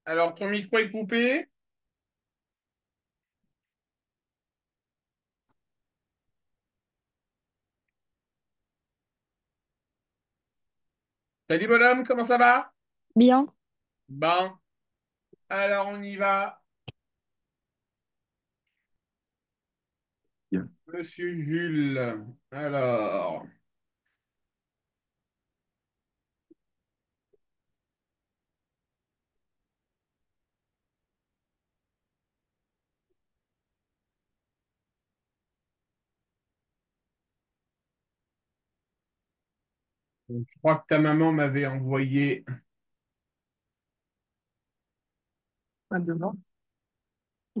Alors, ton micro est coupé? Salut bonhomme, comment ça va? Bien. Bon, alors on y va. Bien. Monsieur Jules. Alors, je crois que ta maman m'avait envoyé Pas devant.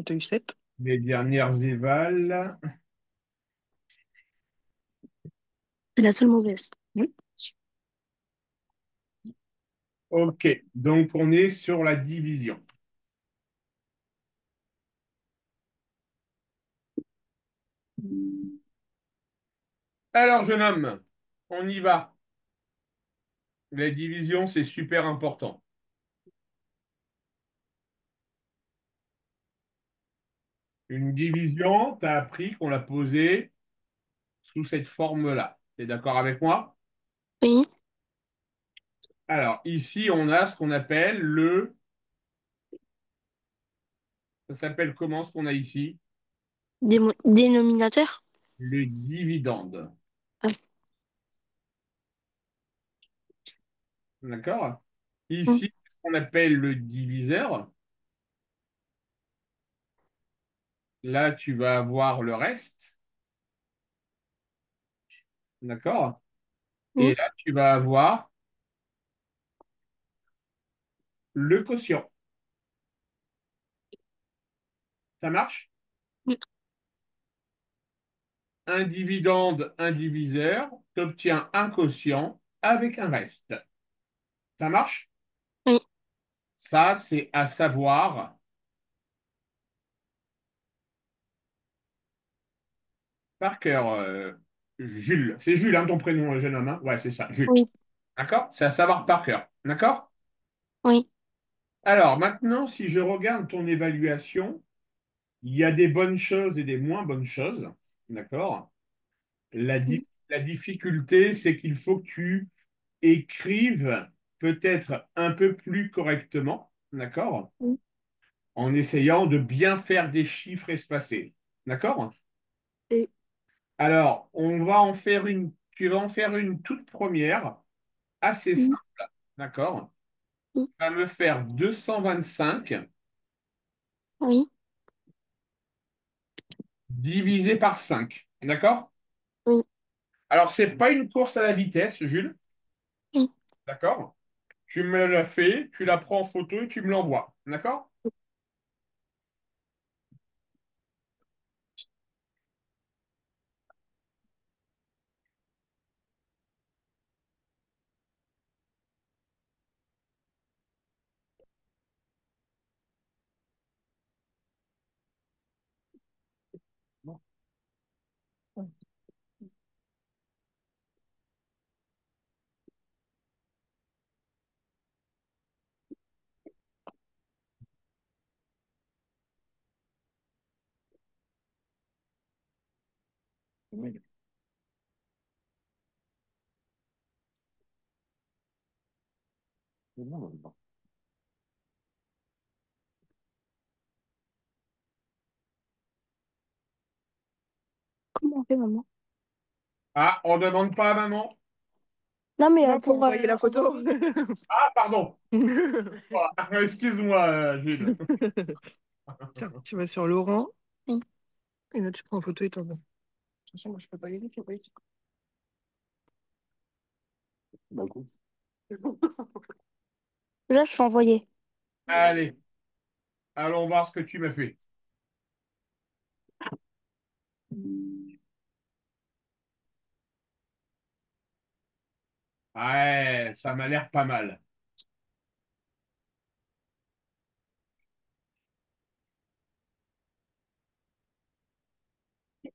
T'as eu 7. les dernières évals. C'est la seule mauvaise. Oui. Ok, donc on est sur la division. Alors, jeune homme, on y va. La division, c'est super important. Une division, tu as appris qu'on l'a posée sous cette forme-là. Tu es d'accord avec moi? Oui. Alors, ici, on a ce qu'on appelle ça s'appelle comment ce qu'on a ici? Dénominateur. Le dividende. Ah. D'accord? Mm. Ici, ce qu'on appelle le diviseur. Là, tu vas avoir le reste. D'accord? Mm. Et là, tu vas avoir le quotient. Ça marche? Oui. Un dividende, un diviseur, tu obtiens un quotient avec un reste. Ça marche? Oui. Ça, c'est à savoir par cœur. Jules. C'est Jules, hein, ton prénom, jeune homme, hein? Ouais, c'est ça, Jules. Oui. D'accord? C'est à savoir par cœur. D'accord? Oui. Alors, maintenant, si je regarde ton évaluation, il y a des bonnes choses et des moins bonnes choses. D'accord? Mm. La difficulté, c'est qu'il faut que tu écrives peut-être un peu plus correctement. D'accord? Mm. En essayant de bien faire des chiffres espacés. D'accord? Et- Alors, on va en faire une, tu vas en faire une toute première, assez mm. simple. D'accord? Mm. Tu vas me faire 225 Oui. divisé par 5. D'accord? Oui. Alors, c'est pas une course à la vitesse, Jules. Oui. D'accord? Tu me la fais, tu la prends en photo et tu me l'envoies. D'accord? Comment on fait, maman? Ah, on ne demande pas à maman. Non, mais pour envoyer la photo. Ah, pardon. Ah, excuse-moi, Jules. Tiens, tu vas sur Laurent. Oui. Et là, tu prends en photo et t'envoies. De toute façon, moi, je peux pas y aller, tu peux pas y aller. Bah, écoute. Là, je suis envoyé. Allez, allons voir ce que tu m'as fait. Ouais, ça m'a l'air pas mal.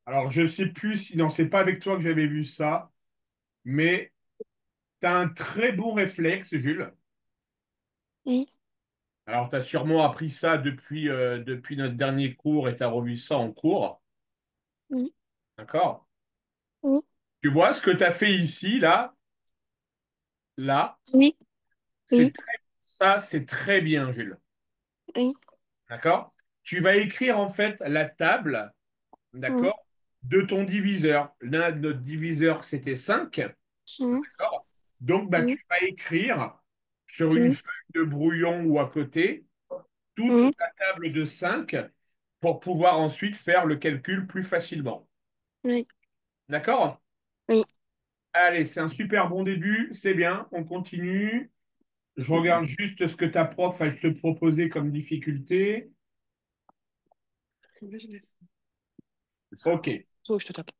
Alors, je sais plus si, non, c'est pas avec toi que j'avais vu ça, mais tu as un très bon réflexe, Jules. Oui. Alors, tu as sûrement appris ça depuis notre dernier cours et tu as revu ça en cours. Oui, D'accord? oui, Tu vois ce que tu as fait ici, là, oui, oui, ça, c'est très bien, Jules. oui, D'accord? Tu vas écrire en fait la table, oui, d'accord, de ton diviseur. Là, notre diviseur, c'était 5. oui, D'accord? Donc, bah, oui, tu vas écrire sur une oui, feuille de brouillon ou à côté toute oui, la table de 5 pour pouvoir ensuite faire le calcul plus facilement. oui, D'accord? oui. Allez, c'est un super bon début, c'est bien, on continue. Je regarde juste ce que ta prof elle te proposait comme difficulté. Ok. So, je te tape.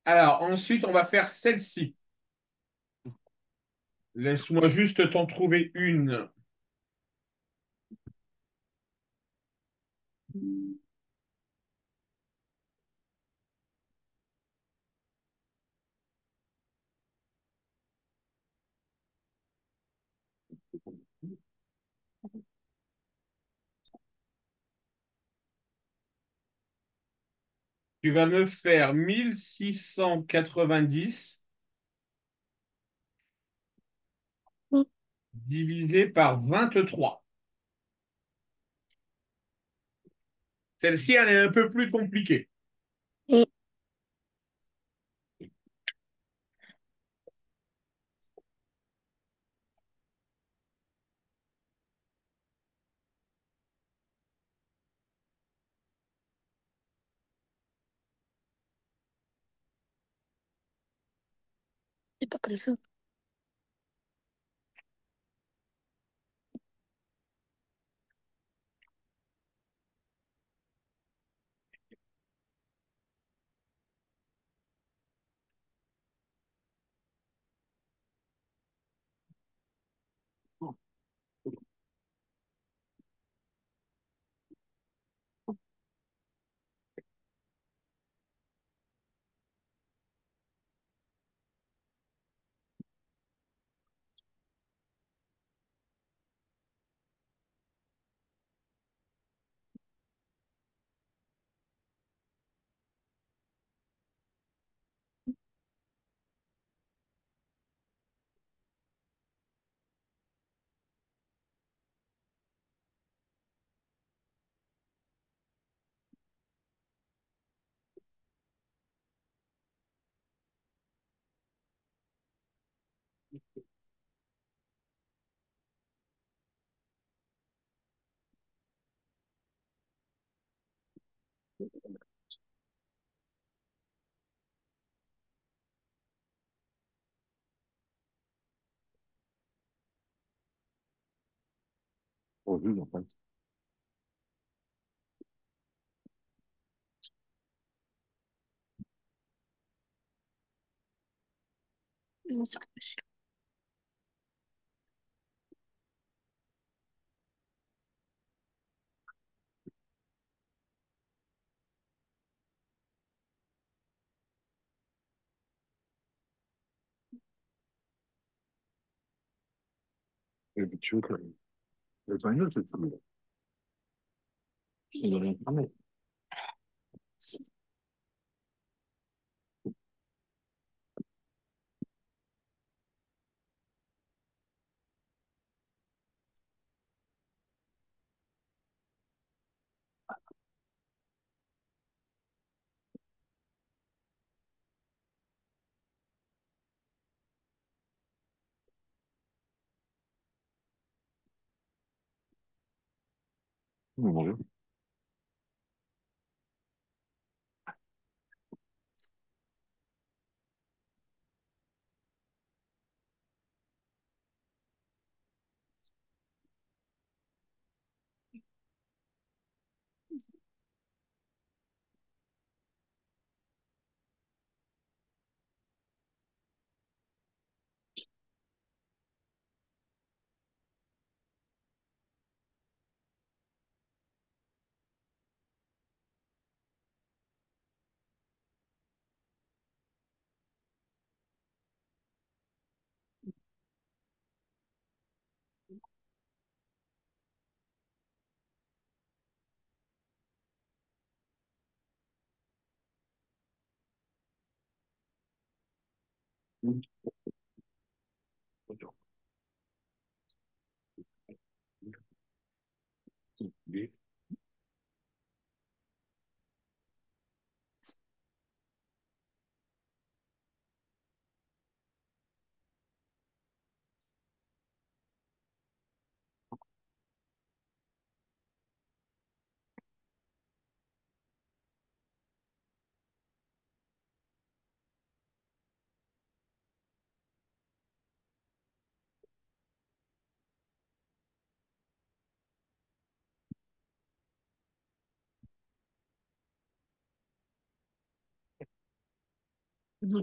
Alors, ensuite, on va faire celle-ci. Laisse-moi juste t'en trouver une. Tu vas me faire 1690 Oui, divisé par 23. Celle-ci, elle est un peu plus compliquée. oui. C'est pas comme ça. Non, c'est pas possible. Il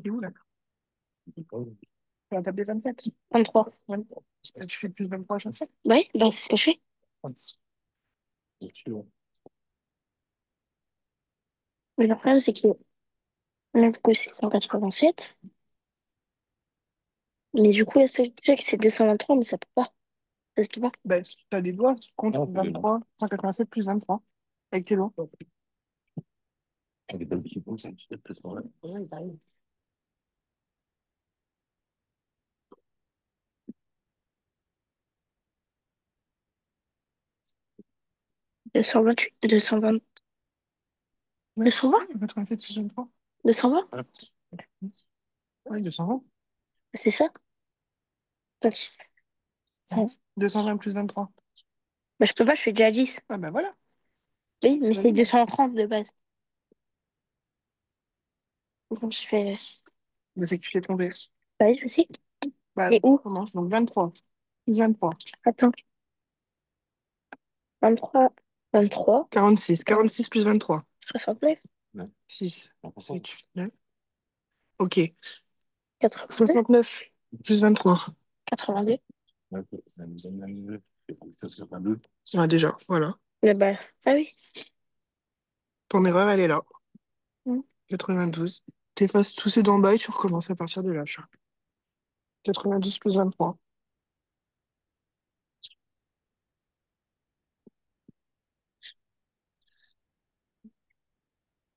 est où, là? Tu vas taper 27. 23. Ouais. Tu fais plus 23 à chaque fois? Ouais, ben c'est ce que je fais. Mais le problème, c'est que là, du coup, c'est 187. Mais du coup, il y a celui que c'est 223, mais ça peut pas. Ça se peut pas. Ben, tu as des doigts, tu comptes 23, 187 plus 23. Avec tes doigts. Ouais, bah oui. 228, 220, Ouais. 220, 87 plus 23. 220, Oui, 220. c'est ça? Donc, ça- 220 plus 23. bah, je peux pas, je fais déjà 10. Ah ben voilà. Oui, mais c'est Vas-y. 230 de base. Donc, je fais. Mais c'est que tu t'es trompé. Bah oui, je sais. Bah, Et on où? commence. Donc 23 plus 23. Attends. 23, 23, 46 plus 23. 69, 6. 8, 9. Ok. 82, 69 plus 23. 82. Ah, déjà, voilà. Ah bah, ah oui. Ton erreur, elle est là. Mm. 92. T'effaces tous ceux d'en bas et tu recommences à partir de là, chat. 92 plus 23.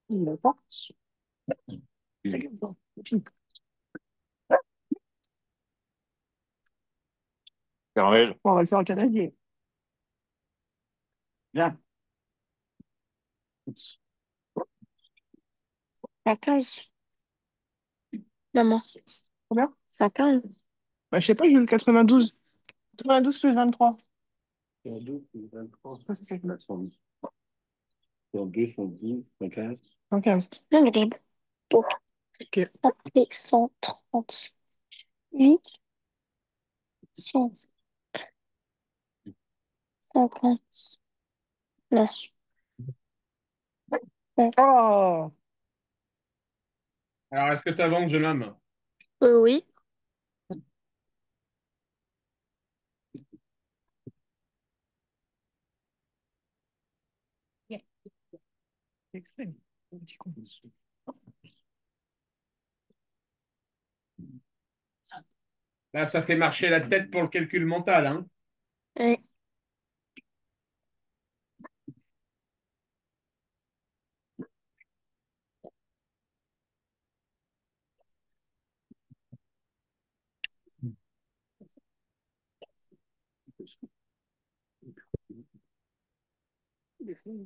Il l'a pas. Caramel. On va le faire en canadien. Bien. 115. Maman. Combien? 115. Bah, je sais pas, j'ai eu le 92. 92 plus 23. 112, Ça, c'est ça. 102, 110, 115. 115. Non, mais regarde. Donc, Ok. après 138, 150. Non. Ouais. Oh! Alors, est-ce que tu avances, jeune homme? Oui. Explain. Petit con. Là, ça fait marcher la tête pour le calcul mental, hein. Ouais. Ouais.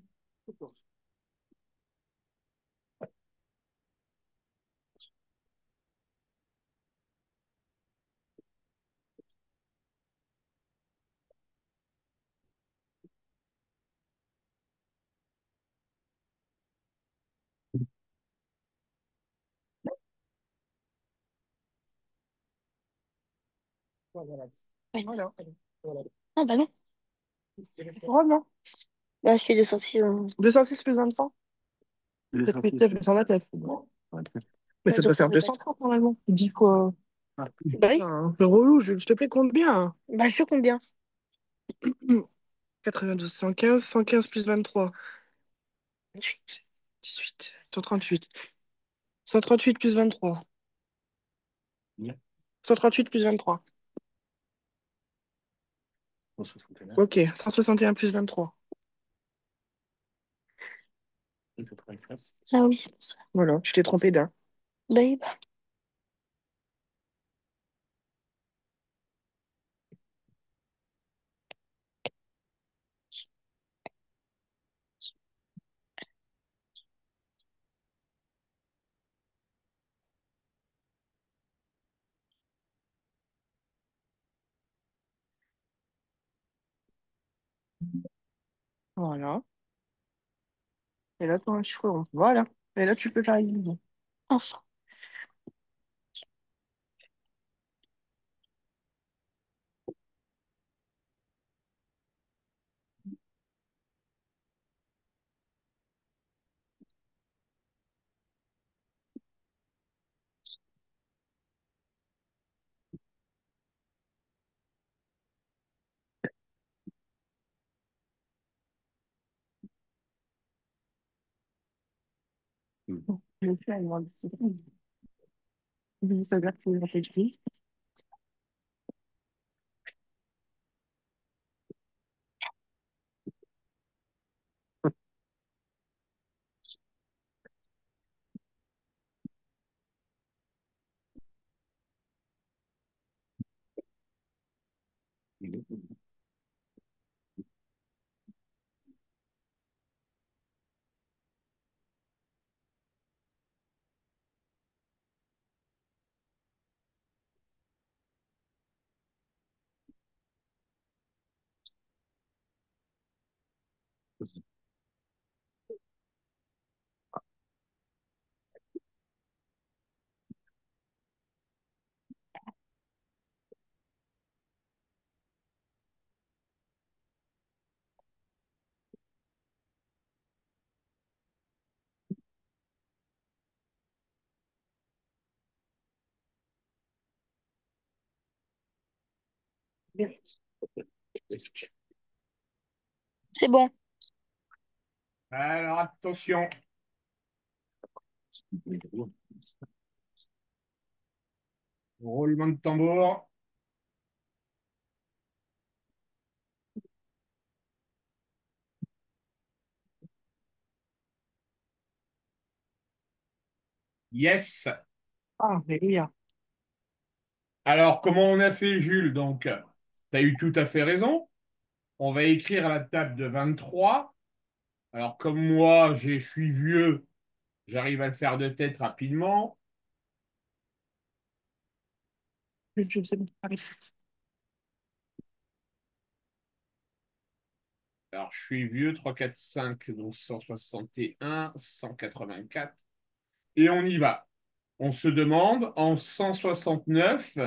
Voilà. Ah bah non. Oh non. Bah, je fais 206. 206 plus 23. 209, 229. Mais ça doit faire 230 normalement. 10 fois. Bah oui. Un peu relou, je te plaît, compte bien. Bah, je fais combien? 92, 115, 115 plus 23. 18, 138. 138 plus 23. 138 plus 23. 161, Ok, 161 plus 23. 184. Ah oui, c'est pour ça. Voilà, tu t'es trompé d'un. Bah oui, bah. Voilà. Et là, tu as un chiffre rond. Voilà. Et là, tu peux faire les doublons. Enfin. Je vais faire une discipline. Ça veut dire que tu réfléchis. C'est bon. Alors, attention. Roulement de tambour. Yes. Ah, mais il y a. Alors, comment on a fait, Jules? Donc, tu as eu tout à fait raison. On va écrire à la table de 23. Alors, comme moi, je suis vieux, j'arrive à le faire de tête rapidement. Je sais pas. Arrête. Alors, je suis vieux, 3, 4, 5, donc 161, 184. Et on y va. On se demande, en 169,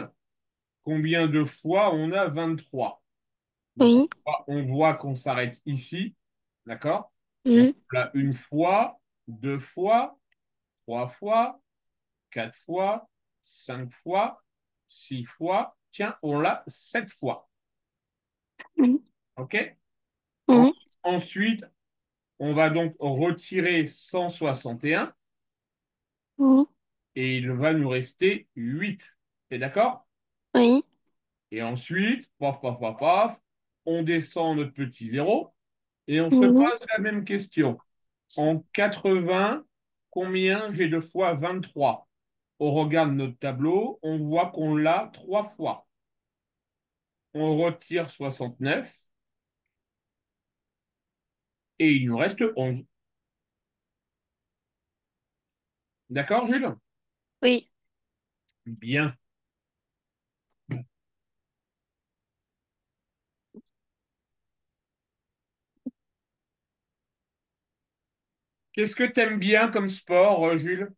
combien de fois on a 23. Donc, Oui. on voit qu'on s'arrête ici. D'accord? Donc, Mhm. là, une fois, deux fois, trois fois, quatre fois, cinq fois, six fois. Tiens, on l'a sept fois. Mhm. OK? En- Mhm. Ensuite, on va donc retirer 161 Mhm. et il va nous rester 8. T'es d'accord? Oui. Et ensuite, paf, paf, paf, paf, on descend notre petit zéro et on se Mhm. pose la même question. En 80, combien j'ai de fois 23? On regarde notre tableau, on voit qu'on l'a trois fois. On retire 69 et il nous reste 11. D'accord, Jules? Oui. Bien. Qu'est-ce que tu aimes bien comme sport, Jules?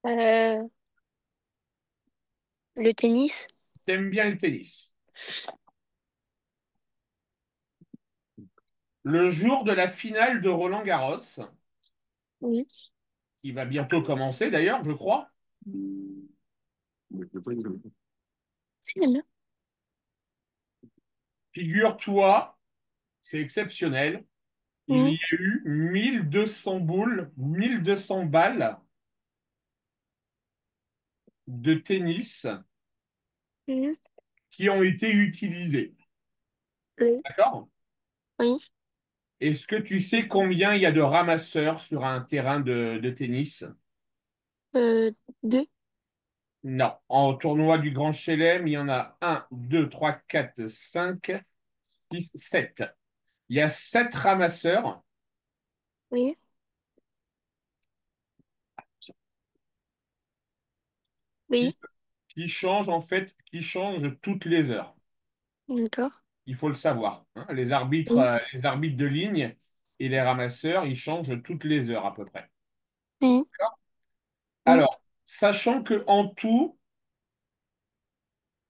Euh, le tennis. T'aimes bien le tennis. Le jour de la finale de Roland-Garros, Oui. qui va bientôt commencer d'ailleurs, je crois, C'est le mien. figure-toi, c'est exceptionnel, il Mhm. y a eu 1200 boules, 1200 balles de tennis Mhm. qui ont été utilisées. Oui. D'accord? Oui. Est-ce que tu sais combien il y a de ramasseurs sur un terrain de tennis? Euh, deux. Non. En tournoi du Grand Chelem, il y en a un, 2, 3, 4, 5, 6, 7. Il y a 7 ramasseurs Oui. qui, Oui. qui changent en fait, qui changent toutes les heures. D'accord. Il faut le savoir, hein. Oui. Les arbitres de ligne et les ramasseurs, ils changent toutes les heures à peu près. Oui. Oui. Alors, sachant que en tout,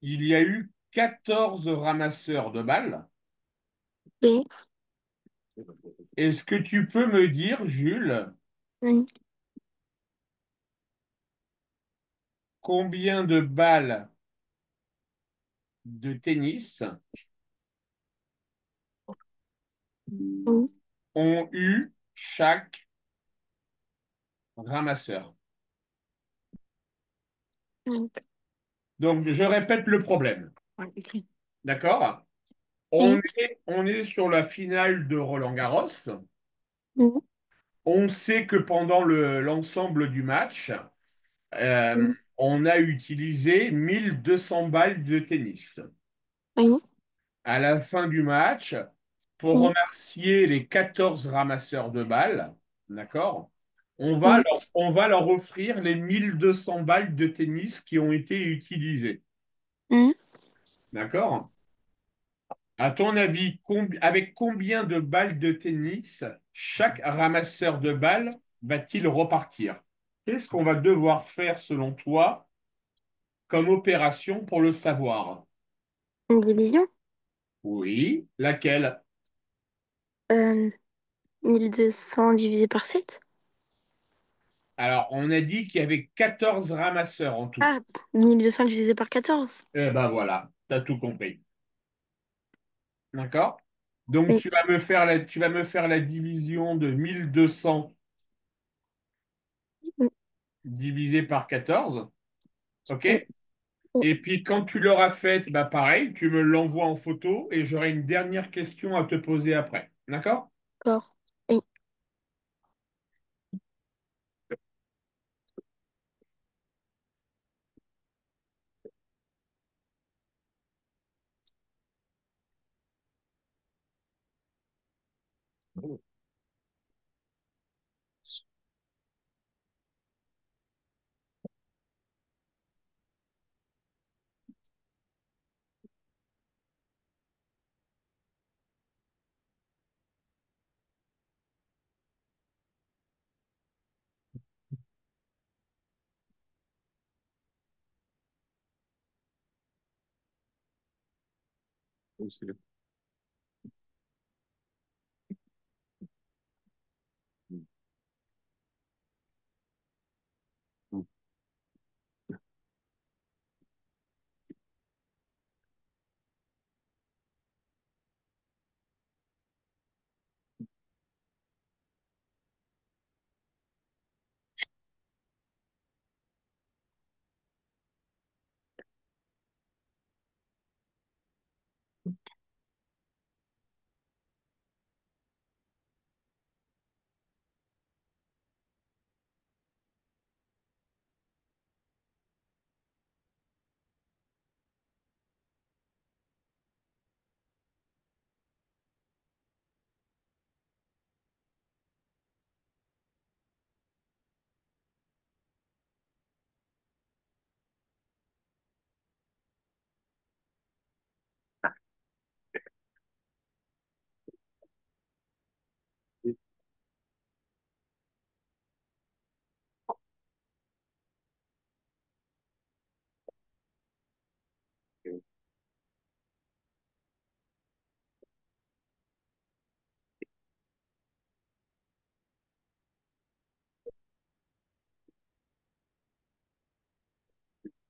il y a eu 14 ramasseurs de balles, Oui. est-ce que tu peux me dire, Jules, Oui. combien de balles de tennis Oui. ont eu chaque ramasseur? Oui. Donc, je répète le problème. Ouais, écrit. D'accord? Oui. On est sur la finale de Roland-Garros. Oui. On sait que pendant l'ensemble du match, Oui. on a utilisé 1200 balles de tennis. Oui. À la fin du match, pour Oui. remercier les 14 ramasseurs de balles, d'accord, Oui. on va leur offrir les 1200 balles de tennis qui ont été utilisées. Oui. D'accord? À ton avis, avec combien de balles de tennis chaque ramasseur de balles va-t-il repartir? Qu'est-ce qu'on va devoir faire selon toi comme opération pour le savoir? Une division. Oui, laquelle? Euh, 1200 divisé par 7. Alors, on a dit qu'il y avait 14 ramasseurs en tout. Ah, 1200 divisé par 14. Eh ben voilà, tu as tout compris. D'accord? Donc, Oui. tu vas me faire la division de 1200 Oui. divisé par 14. OK? Oui. Oui. Et puis, quand tu l'auras faite, bah pareil, tu me l'envoies en photo et j'aurai une dernière question à te poser après. D'accord? D'accord. Oui.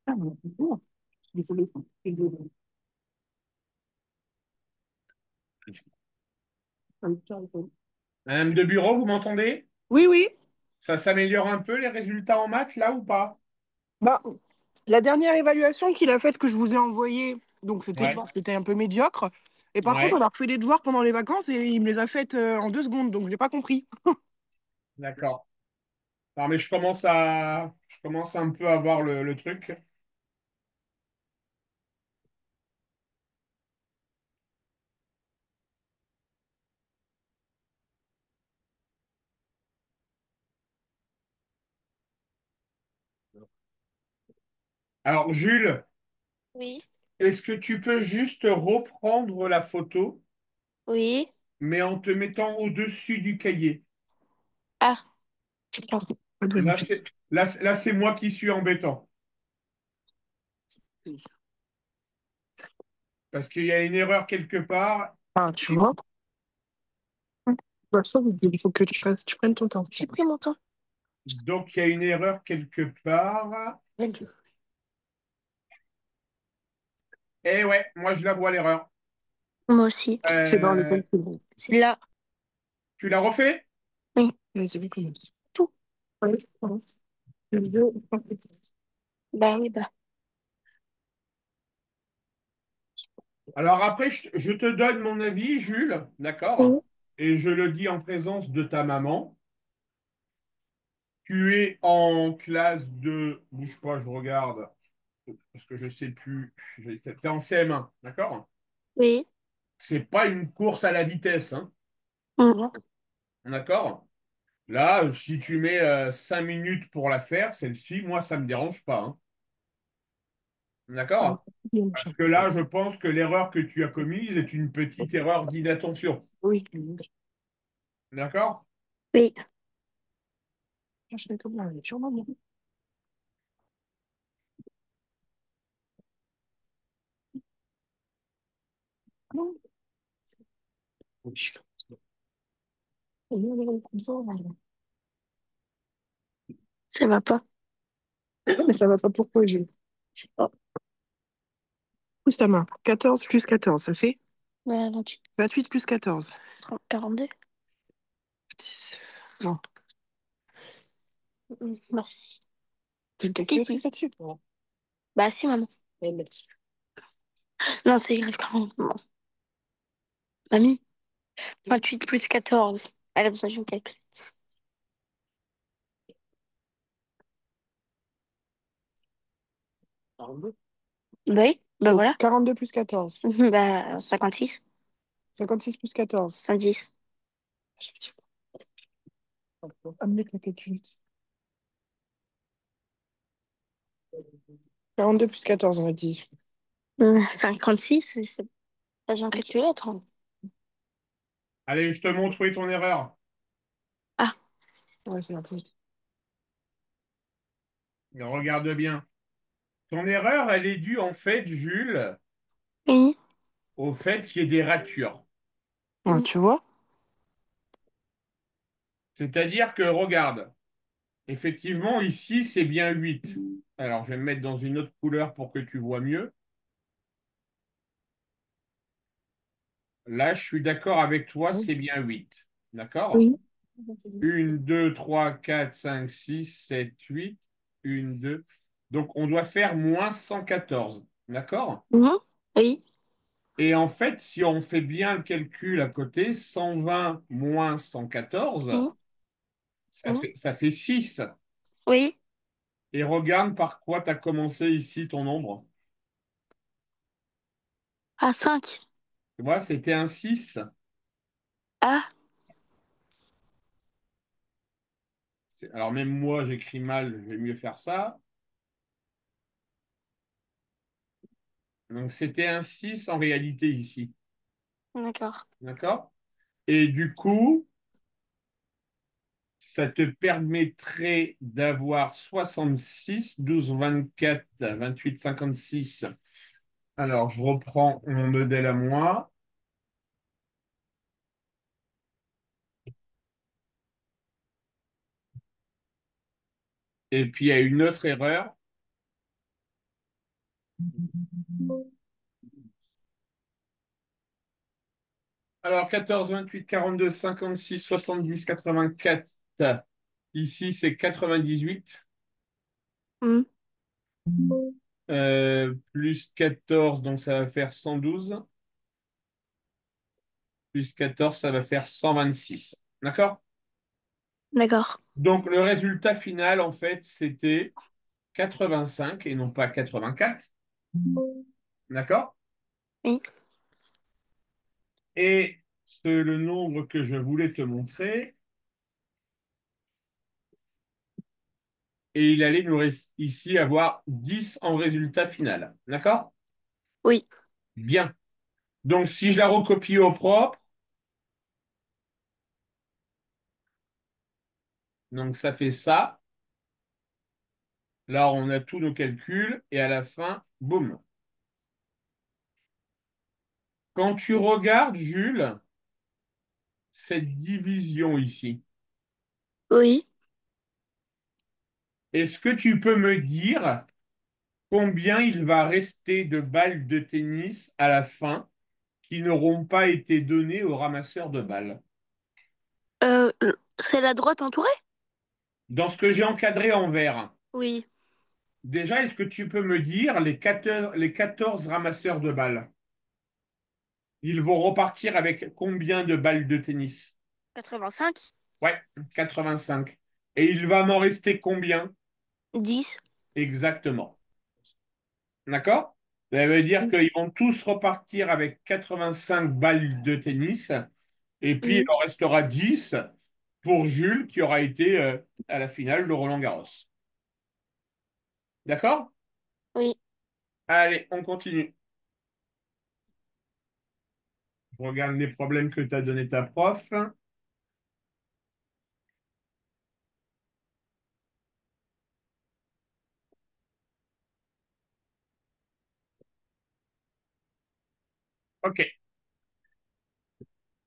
Ah, bon, bon. Désolée. Madame de Bureau, vous m'entendez? Oui, oui. Ça s'améliore un peu les résultats en maths là ou pas? Bah, la dernière évaluation qu'il a faite que je vous ai envoyée, donc c'était Ouais, bon, c'était un peu médiocre. Et par contre, ouais, on a refait des devoirs pendant les vacances et il me les a faites en 2 secondes, donc j'ai pas compris. d'accord. Non, mais je commence un peu à voir le truc. Alors, Jules, Oui. est-ce que tu peux juste reprendre la photo, Oui. mais en te mettant au-dessus du cahier? Ah, d'accord. Pas de Là, fixe. là, c'est moi qui suis embêtant. Parce qu'il y a une erreur quelque part. Ah, tu vois? Bah, ça, il faut que tu prennes ton temps. J'ai pris mon temps. Donc, il y a une erreur quelque part. Eh ouais, moi, je la vois, l'erreur. Moi aussi. C'est dans le Euh, calcul. C'est là. tu l'as refait? Oui. Vas-y, on commence. Tout. Ouais, on commence. Le deux, trois, quatre. Bah oui, bah. Alors après, je te donne mon avis, Jules, Oui. d'accord? Et je le dis en présence de ta maman. Tu es en classe de... Bouge pas, je regarde, parce que je sais plus. Tu es en CM1, d'accord? Oui. C'est pas une course à la vitesse, hein, Mhm. d'accord? Là, si tu mets 5 minutes pour la faire, celle-ci, moi, ça me dérange pas, hein, Ah, d'accord? bien, mon Parce chat. que là, je pense que l'erreur que tu as commise est une petite erreur d'inattention, Oui. d'accord? Oui. Je fais comme là, sûrement bien. Non. Ça va pas. Non, mais ça va pas pourquoi je. Je sais pas. Pousse ta main. 14 plus 14, ça fait 28, 28 plus 14. 30, 42. 10. Non, Bah si. t'as le Si, calculatrice si. là-dessus. Bah si, maman. Non, c'est grave quand même. Bon. Mamie, 28 plus 14. Elle a besoin d'une calcul. Bah oui, bah Donc, voilà. 42 plus 14. Bah 56, 56 plus 14. 110. Amenez la calculatrice. 42 plus 14, on a dit. 56, c'est pas besoin de calculatrice. Allez, je te montre où est ton erreur. Ah, Ouais, c'est un peu vite. Regarde bien. Ton erreur, elle est due en fait, Jules, oui. au fait qu'il y ait des ratures. Ouais, tu vois? C'est-à-dire que, regarde, effectivement, ici, c'est bien 8. Alors, je vais me mettre dans une autre couleur pour que tu vois mieux. Là, je suis d'accord avec toi, c'est bien 8. D'accord? Oui. 1, 2, 3, 4, 5, 6, 7, 8. 1, 2. Donc, on doit faire moins 114. D'accord? Mhm. Oui. Et en fait, si on fait bien le calcul à côté, 120 moins 114, Mhm. Mhm. ça fait 6. Oui. Et regarde par quoi tu as commencé ici ton nombre. À 5. Tu vois, c'était un 6. Ah, Alors même moi, j'écris mal, je vais mieux faire ça. Donc c'était un 6 en réalité ici. d'accord. D'accord? Et du coup, ça te permettrait d'avoir 66, 12, 24, 28, 56. Alors, je reprends mon modèle à moi. Et puis, il y a une autre erreur. Alors, 14, 28, 42, 56, 70, 84. Ici, c'est 98. Mhm. Plus 14, donc ça va faire 112. Plus 14, ça va faire 126. D'accord? D'accord. Donc, le résultat final, en fait, c'était 85 et non pas 84. D'accord? Oui. Et c'est le nombre que je voulais te montrer. Et il allait nous ici avoir 10 en résultat final. D'accord? Oui. Bien. Donc, si je la recopie au propre, donc ça fait ça. Là, on a tous nos calculs et à la fin, boum. Quand tu regardes, Jules, cette division ici, Oui. est-ce que tu peux me dire combien il va rester de balles de tennis à la fin qui n'auront pas été données au ramasseur de balles? Euh, c'est la droite entourée? Dans ce que j'ai encadré en vert, Oui. déjà, est-ce que tu peux me dire les 14 ramasseurs de balles? Ils vont repartir avec combien de balles de tennis? 85? Ouais, 85. Et il va m'en rester combien? 10. Exactement. D'accord? Ça veut dire qu'ils vont tous repartir avec 85 balles de tennis. Et puis, il Oui. en restera 10 pour Jules qui aura été à la finale de Roland-Garros. D'accord? Oui. Allez, on continue. Je regarde les problèmes que t'as donné ta prof. OK.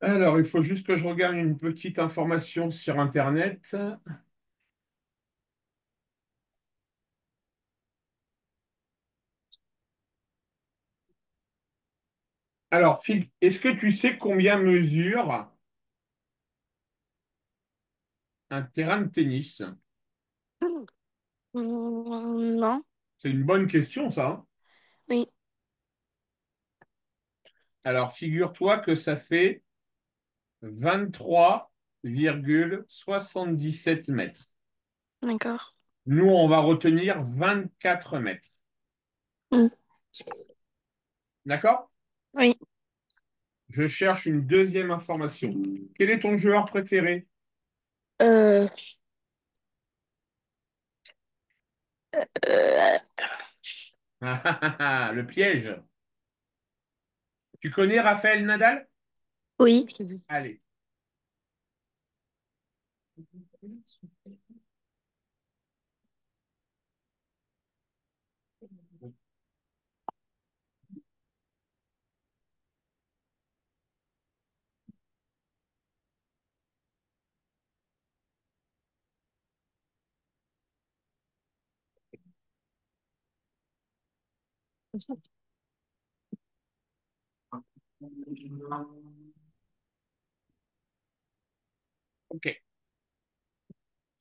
Alors, il faut juste que je regarde une petite information sur Internet. Alors, est-ce que tu sais combien mesure un terrain de tennis? Non. C'est une bonne question, ça, hein. Oui. Alors, figure-toi que ça fait 23,77 mètres. D'accord. Nous, on va retenir 24 mètres. Mm. D'accord? Oui. Je cherche une deuxième information. Quel est ton joueur préféré? Euh, euh, Le piège. Tu connais Raphaël Nadal? oui. Je t'ai dit. Allez. OK.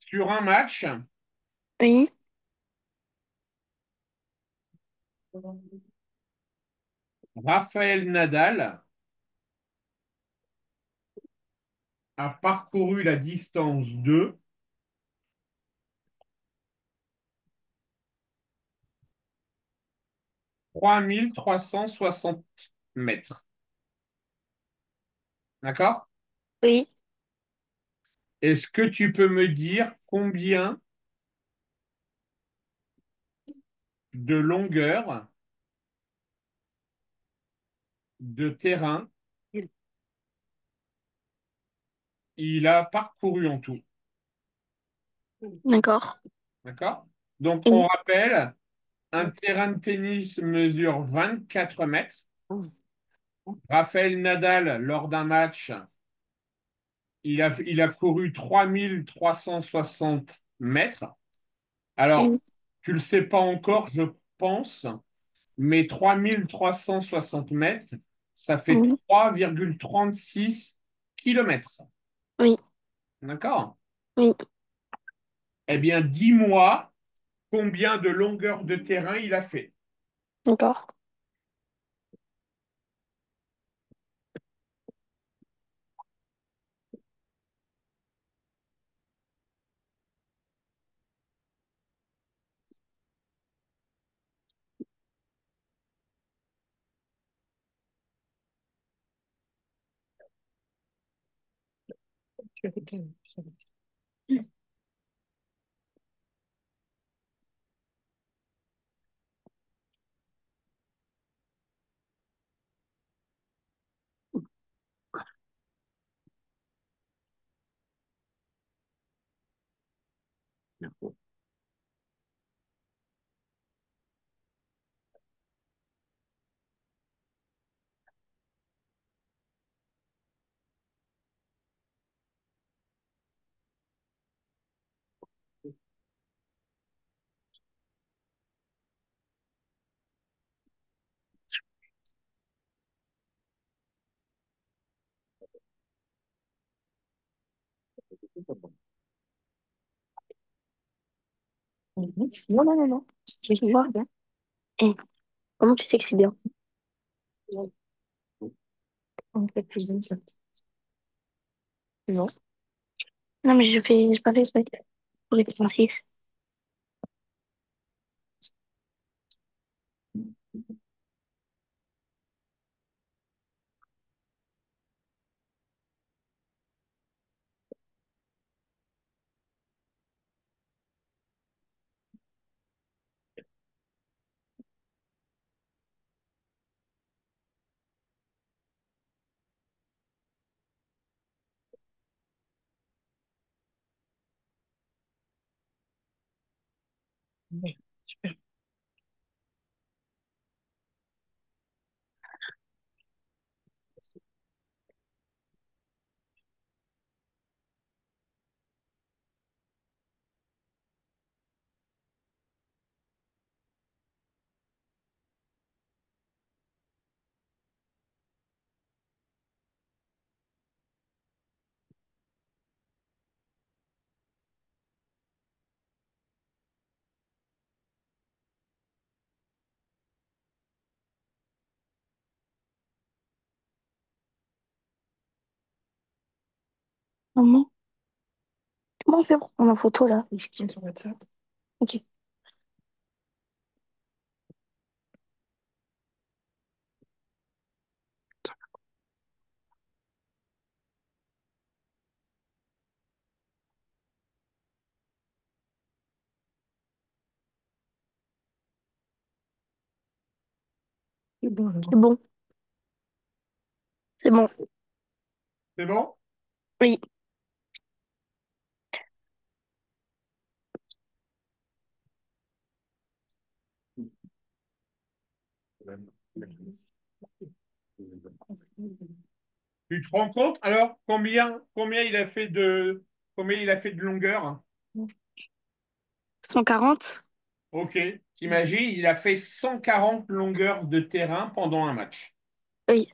Sur un match, Oui. Raphaël Nadal a parcouru la distance de 3360 mètres. D'accord? Oui. Est-ce que tu peux me dire combien de longueur de terrain il a parcouru en tout? D'accord. D'accord? Donc, Oui. on rappelle, un terrain de tennis mesure 24 mètres. Raphaël Nadal, lors d'un match, il a couru 3360 mètres. Alors, Oui. tu ne le sais pas encore, je pense, mais 3360 mètres, ça fait Oui. 3,36 kilomètres. Oui. D'accord? Oui. Eh bien, dis-moi combien de longueur de terrain il a fait. D'accord. Tu as fait quel- Non, non, non, non. Je vais voir. Eh, comment tu sais que c'est bien? On fait plus de ça. Non. Non, mais j'ai pas fait exprès. Pour les 6. Oui, super. Maman, comment on fait pour prendre en photo là? Je tourne sur WhatsApp. Ok. C'est bon, alors. C'est bon. C'est bon. C'est bon? Oui. Tu te rends compte alors combien il a fait de longueur? 140. Ok, t'imagines, il a fait 140 longueurs de terrain pendant un match. Oui.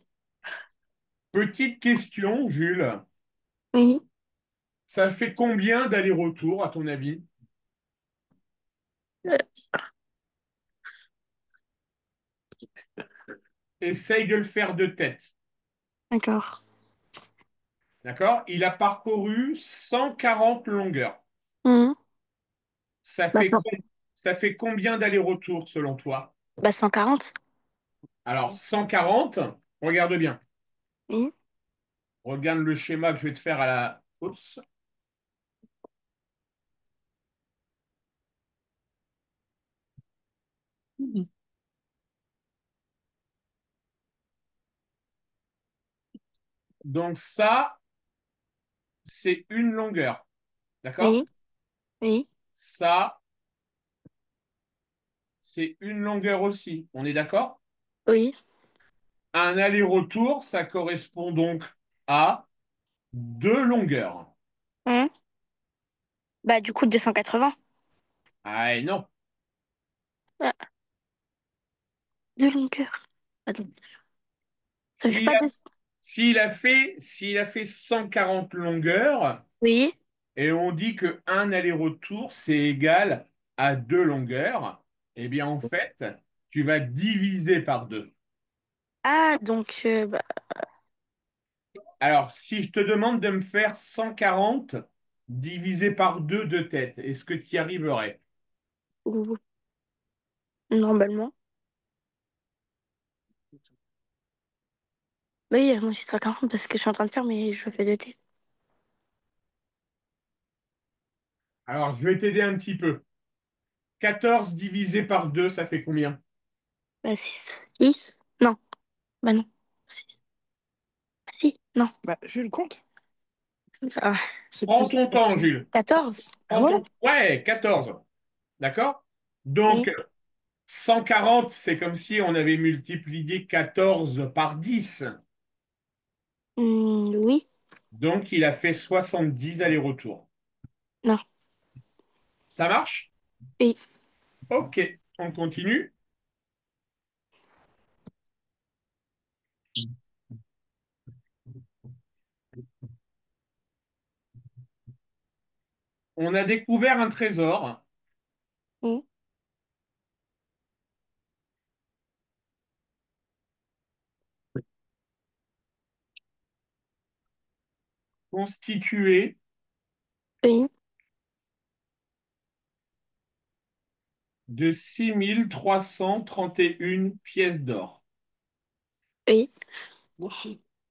Petite question, Jules, Oui. ça fait combien d'allers-retours à ton avis? Euh, Essaye de le faire de tête, D'accord. d'accord? Il a parcouru 140 longueurs. Mhm. Ça Bah, fait, ça fait combien d'allers-retours selon toi? 140. Alors, 140, regarde bien. Oui. Regarde le schéma que je vais te faire à la... Oups. Mhm. Donc ça, c'est une longueur, d'accord? Oui. Oui. Ça, c'est une longueur aussi. On est d'accord? Oui. Un aller-retour, ça correspond donc à deux longueurs. Hein. Bah, du coup, 280. Ah et non. Ah, de longueur. Attends. Ça fait S'il pas a, de... s'il a fait 140 longueurs, Oui. et on dit que un aller-retour, c'est égal à deux longueurs, eh bien, en fait, tu vas diviser par deux. Ah, donc, bah, Alors, si je te demande de me faire 140 divisé par 2 de tête, est-ce que tu y arriverais? ou- normalement. Bah oui, moi, j'ai 140 parce que je suis en train de faire, mais je fais de tête. Alors, je vais t'aider un petit peu. 14 divisé par 2, ça fait combien? Bah, 6. 6? Non. Bah non. 6. Ah si, non. Bah, je le compte. Ah, c'est Prends plus ton temps, Jules. 14. Ah Prends voilà. ton... Ouais, 14. D'accord? Oui. Donc, 140, c'est comme si on avait multiplié 14 par 10. Oui. Donc, il a fait 70 allers-retours. Non. Ça marche? Oui. Ok, on continue. On a découvert un trésor Oui. constitué Oui. de 6331 pièces d'or. Oui.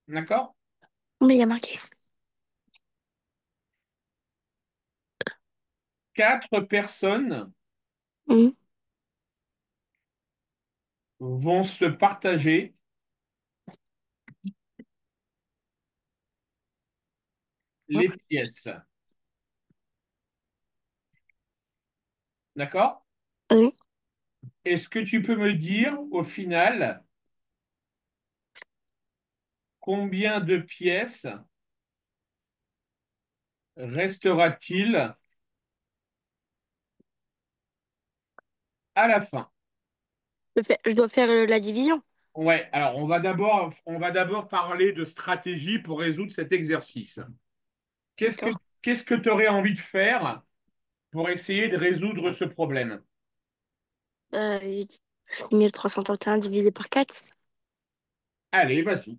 D'accord? Mais il y a marqué. Quatre personnes Oui. vont se partager les pièces. D'accord? Oui. Est-ce que tu peux me dire au final combien de pièces restera-t-il à la fin? Je dois faire la division. Ouais, alors on va d'abord parler de stratégie pour résoudre cet exercice. Qu'est-ce que D'accord. qu'est-ce que tu aurais envie de faire pour essayer de résoudre ce problème? Euh, 1331 divisé par 4. Allez, vas-y.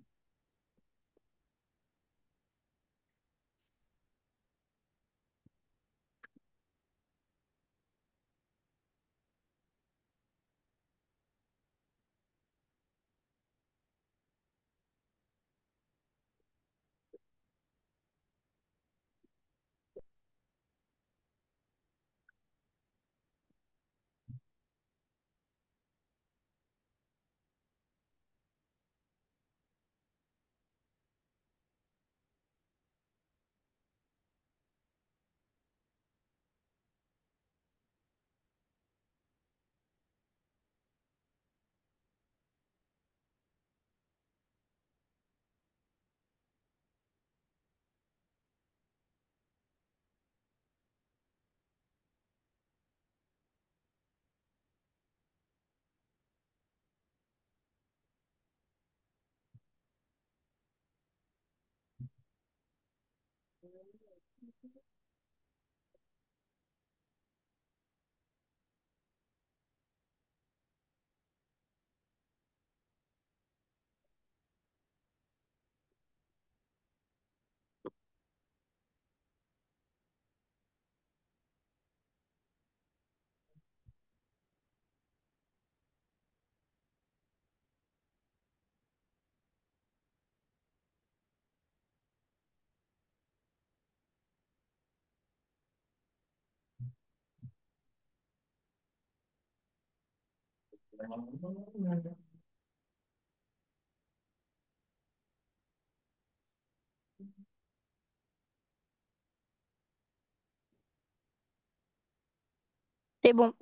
C'est bon.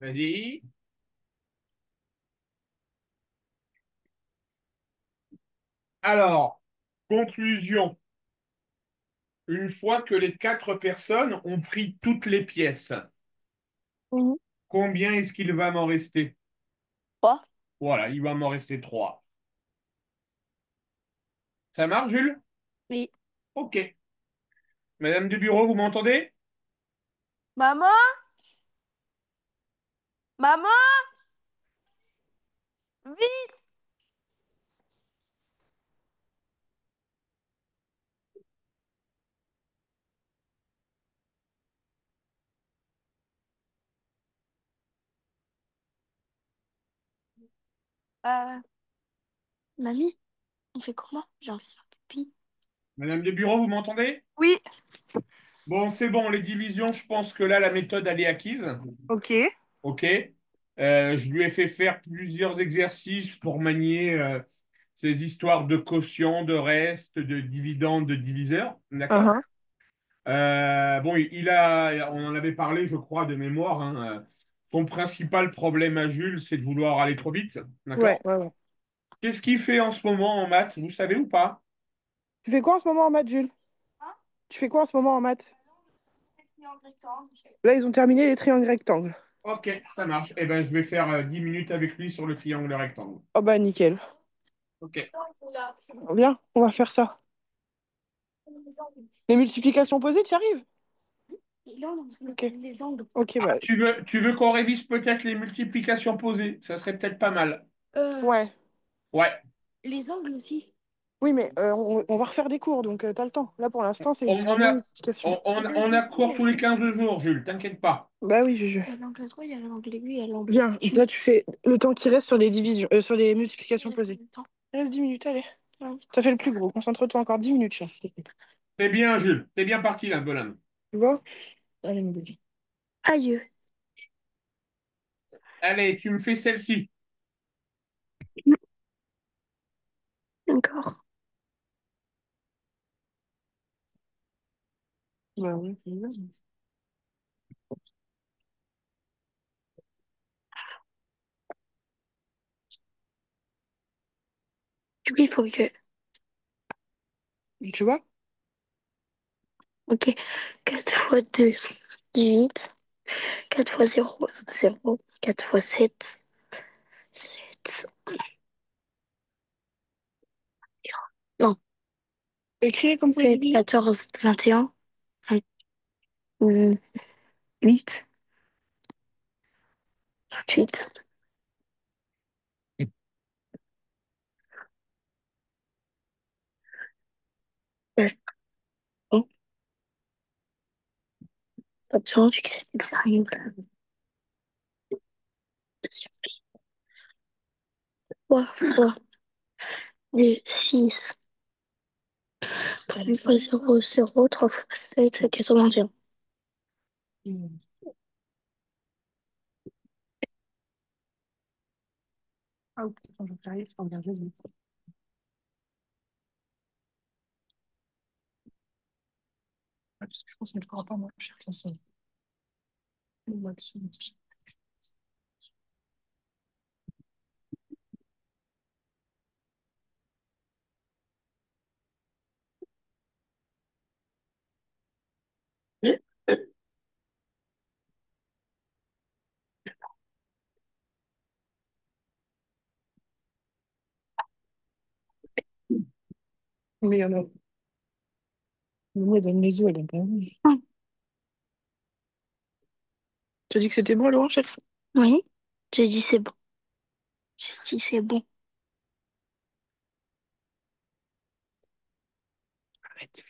Vas-y. Alors, conclusion. Une fois que les quatre personnes ont pris toutes les pièces, Mhm. combien est-ce qu'il va m'en rester? 3. Voilà, il va m'en rester trois. Ça marche, Jules? Oui. Ok. Madame du bureau, vous m'entendez? Maman? Maman? Oui. Mamie, on fait comment? J'ai envie de faire pipi. Madame du bureau, vous m'entendez? Oui, Bon, c'est bon, les divisions, je pense que là, la méthode, elle est acquise. ok. Ok. Je lui ai fait faire plusieurs exercices pour manier ces histoires de quotient, de reste, de dividendes, de diviseurs. D'accord? Uh-huh. Bon, on en avait parlé, je crois, de mémoire, hein. Son principal problème à Jules, c'est de vouloir aller trop vite. Ouais, D'accord? ouais, ouais. Qu'est-ce qu'il fait en ce moment en maths? Vous savez ou pas? Tu fais quoi en ce moment en maths, Jules? Tu fais quoi en ce moment en maths? Là, ils ont terminé les triangles rectangles. Ok, ça marche. Eh ben, je vais faire 10 minutes avec lui sur le triangle rectangle. Oh bah nickel. Ok. Bien, on va faire ça. Les multiplications posées, tu y arrives? Ok. Ok, Ah, bah. tu veux qu'on révise peut-être les multiplications posées? Ça serait peut-être pas mal. Ouais. Ouais. Les angles aussi. Oui, mais on va refaire des cours, donc t'as le temps. Là, pour l'instant, c'est On, on division, a, multiplication. on a cours tous les 15 jours, Jules, t'inquiète pas. Bah oui, Juju. Il y a l'angle 3, il y a l'angle aigu, il y a l'angle. Viens, là, tu fais le temps qui reste sur les divisions, sur les multiplications posées. Temps. Il reste 10 minutes, allez. T'as fait le plus gros. Concentre-toi encore 10 minutes, chat. T'es bien, Jules. T'es bien parti, là, le bonhomme. Tu vois? Allez, mon bébé. Aïe. Allez, tu me fais celle-ci. Encore. Bah oui, c'est bien. Du coup, il faut que. Tu vois? Ok. 4 fois 2, 8. 4 fois 0, 0. 4 fois 7, 7. Non, Écris comme ça. c'est 14, 21. 8, 28. Bon, attention, vu que c'est extérieur. 3 fois 2, 6. 3 fois 0, 0. 3 fois 7, 81. Ah, ok, quand je fais c'est bien juste vite. Parce que je pense qu'on ne fera pas moins cher que ça. Le maximum. Mais il y en a. Moi, elle donne les os, elle donne pas envie. Tu as dit que c'était bon, Laurent, chef? Oui, j'ai dit c'est bon. J'ai dit c'est bon. Arrête.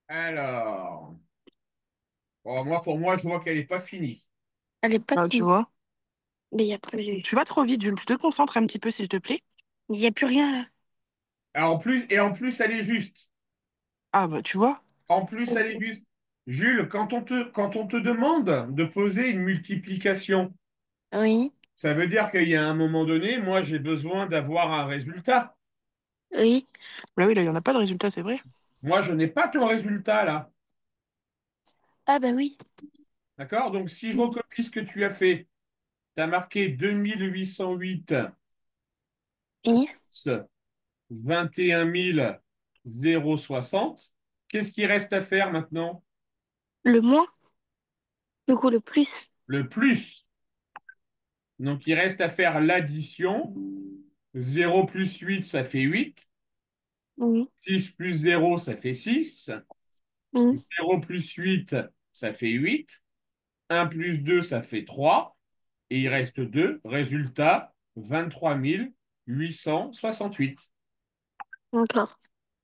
Alors, bon, pour moi, je vois qu'elle n'est pas finie. Elle est pas Ah, tu finie. vois? Mais il n'y a plus. Tu vas trop vite, Jules. Tu te concentres un petit peu, s'il te plaît. Il y a plus rien là. En plus, elle est juste. Ah, bah, tu vois? En plus, elle est juste. Jules, quand on te demande de poser une multiplication, Oui, ça veut dire qu'il y a un moment donné, moi, j'ai besoin d'avoir un résultat. oui. Bah oui, là, il n'y en a pas de résultat, c'est vrai. Moi, je n'ai pas ton résultat là. Ah bah oui. D'accord? Donc, si je recopie ce que tu as fait, tu as marqué 2808 Oui. 21 060. Qu'est-ce qui reste à faire maintenant? Le moins, du coup le plus. Le plus. Donc, il reste à faire l'addition. 0 plus 8, ça fait 8. Oui. 6 plus 0, ça fait 6. Oui. 0 plus 8, ça fait 8. 1 plus 2, ça fait 3. Et il reste 2. Résultat, 23 868. Encore.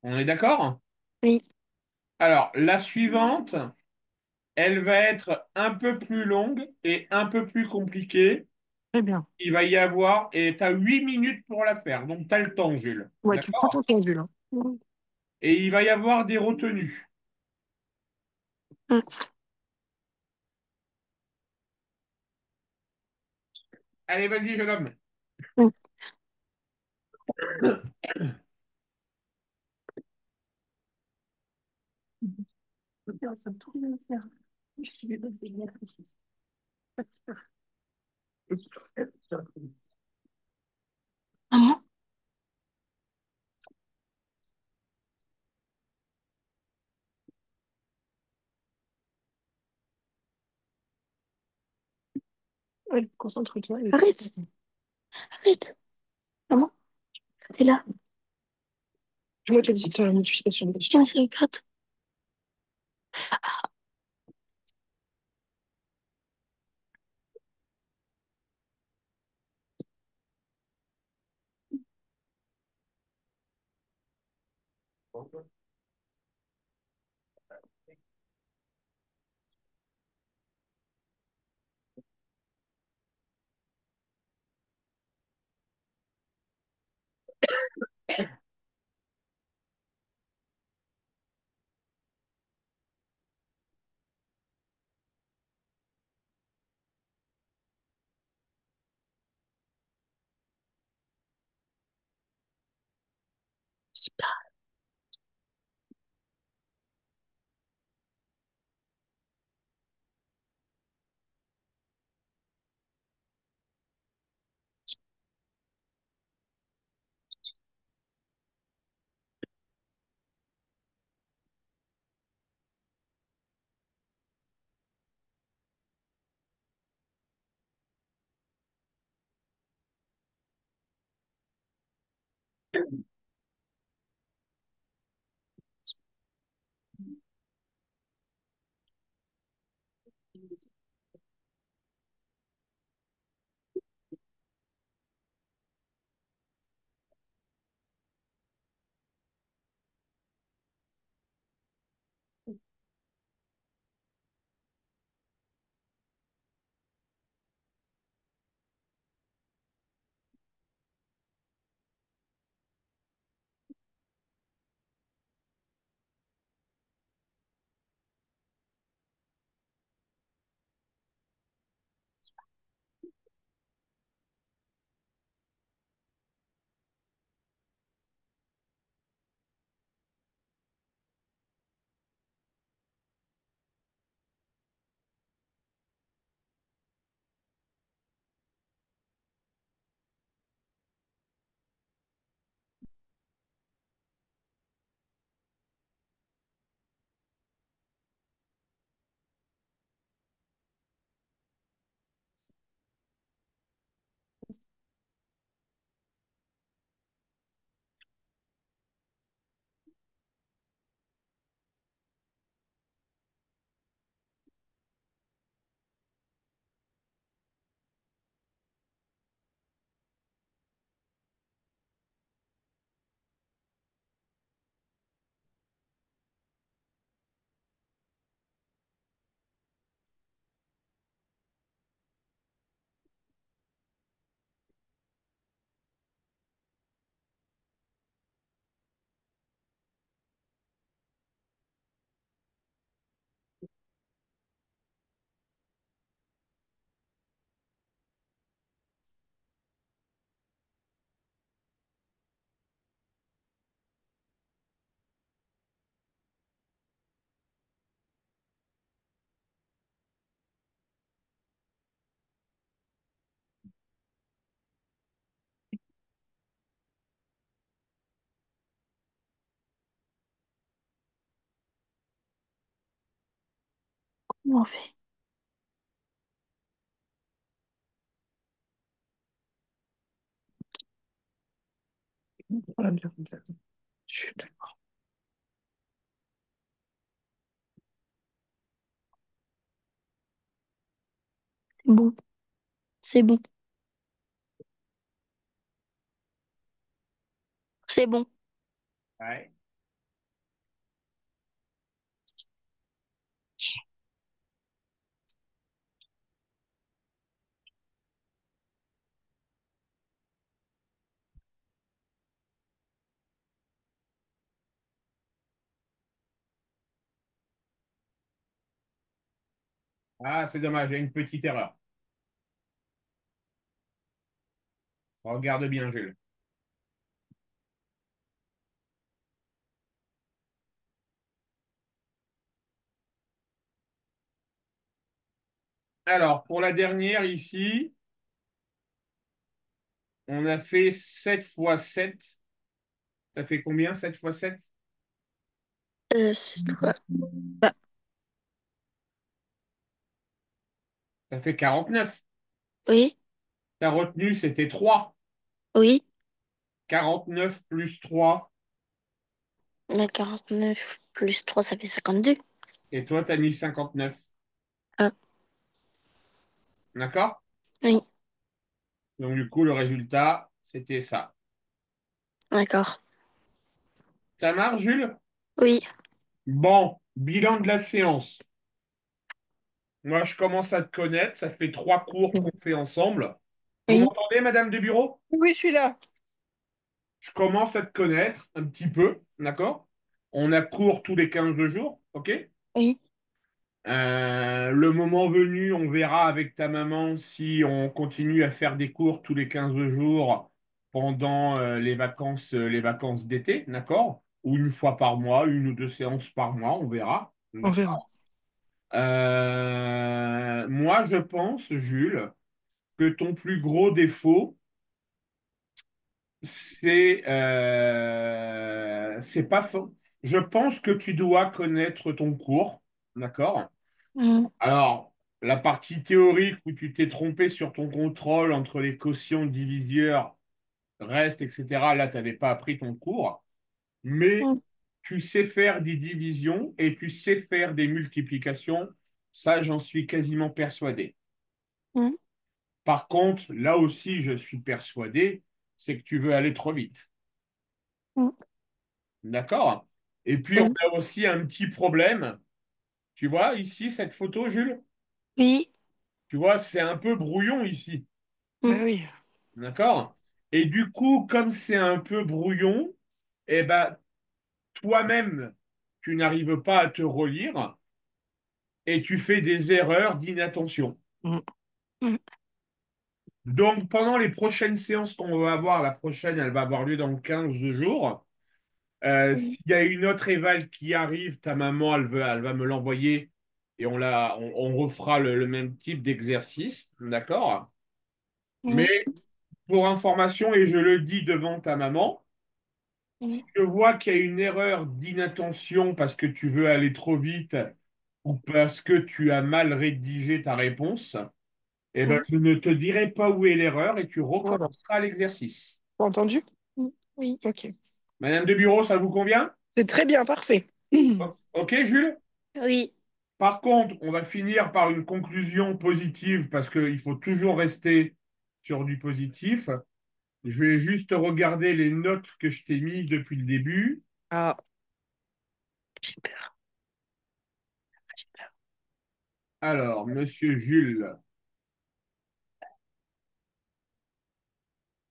On est d'accord? Oui. Alors, la suivante, elle va être un peu plus longue et un peu plus compliquée. Très bien. Il va y avoir, et tu as 8 minutes pour la faire, donc tu as le temps, Jules. Ouais, tu prends D'accord? ton temps, Jules, hein. Et il va y avoir des retenues. Mm. Allez, vas-y, jeune homme. Mm. Maman, Ouais, concentre-toi. arrête, arrête. Maman, t'es là. Moi, t'as dit, t'as la notification. Tiens, c'est le gratte. Comment on fait? Voilà, bien comme ça. Chut. C'est bon, c'est bon, c'est bon. Ouais. Ah, c'est dommage, il y a une petite erreur. Regarde bien, Jules. Alors, pour la dernière ici, on a fait 7 fois 7. Ça fait combien, 7 fois 7? C'est toi. Bah, Ça fait 49. oui, Ta retenue, c'était 3. oui. 49 plus 3. Mais 49 plus 3 ça fait 52. Et toi, tu as mis 59. Ah, D'accord? oui, Donc, du coup, le résultat, c'était ça. d'accord. Ça marche, Jules? Oui, Bon, bilan de la séance. Moi, je commence à te connaître. Ça fait 3 cours qu'on fait ensemble. Vous oui, m'entendez, Madame de Bureau? Oui, je suis là. Je commence à te connaître un petit peu, d'accord? On a cours tous les 15 jours, ok? oui. Le moment venu, on verra avec ta maman si on continue à faire des cours tous les 15 jours pendant les vacances d'été, d'accord? Ou une fois par mois, une ou deux séances par mois, on verra. On verra. Moi, je pense, Jules, que ton plus gros défaut, c'est pas faux. Je pense que tu dois connaître ton cours, d'accord? Mm, Alors, la partie théorique où tu t'es trompé sur ton contrôle entre les quotients, diviseurs, restes, etc., là, tu n'avais pas appris ton cours, mais mm, tu sais faire des divisions et tu sais faire des multiplications. Ça, j'en suis quasiment persuadé. mm, Par contre, là aussi, je suis persuadé, c'est que tu veux aller trop vite. mm, D'accord? Et puis, on mm. a aussi un petit problème. Tu vois ici, cette photo, Jules? Oui, Tu vois, c'est un peu brouillon ici. mm, Ben oui. D'accord? Et du coup, comme c'est un peu brouillon, eh ben, toi-même, tu n'arrives pas à te relire et tu fais des erreurs d'inattention. Mm. mm, Donc, pendant les prochaines séances qu'on va avoir, la prochaine, elle va avoir lieu dans 15 jours. mm, S'il y a une autre éval qui arrive, ta maman, elle va me l'envoyer et on refera le même type d'exercice. D'accord? Mais mm, pour information, et je le dis devant ta maman, mm, je vois qu'il y a une erreur d'inattention parce que tu veux aller trop vite ou parce que tu as mal rédigé ta réponse. Eh ben, mm, je ne te dirai pas où est l'erreur et tu Voilà. recommenceras l'exercice. T'as entendu? mm. Oui, Ok. Madame de Bureau, ça vous convient? C'est très bien, parfait. Ok, Jules? oui, Par contre, on va finir par une conclusion positive parce qu'il faut toujours rester sur du positif. Je vais juste regarder les notes que je t'ai mises depuis le début. Ah, j'ai peur. J'ai peur. Alors, Monsieur Jules,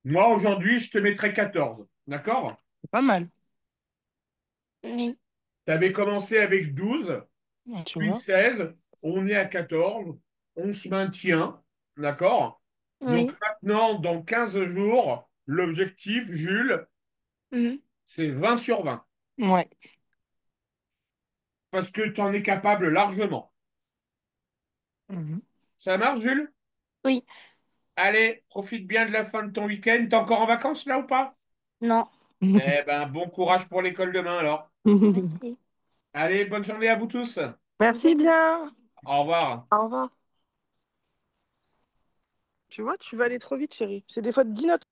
moi aujourd'hui, je te mettrai 14. D'accord? c'est pas mal. Oui, Tu avais commencé avec 12, Ouais, tu puis vois. 16. On est à 14. On se maintient. D'accord? Donc oui. maintenant, dans 15 jours, l'objectif, Jules, mm, c'est 20 sur 20. Ouais. Parce que tu en es capable largement. Mhm. Ça marche, Jules? Oui, Allez, profite bien de la fin de ton week-end. T'es encore en vacances là ou pas? non. Eh ben, bon courage pour l'école demain alors. Merci. Allez, bonne journée à vous tous. Merci bien. Au revoir. Au revoir. Tu vois, tu vas aller trop vite, chérie. C'est des fois de 10 notes.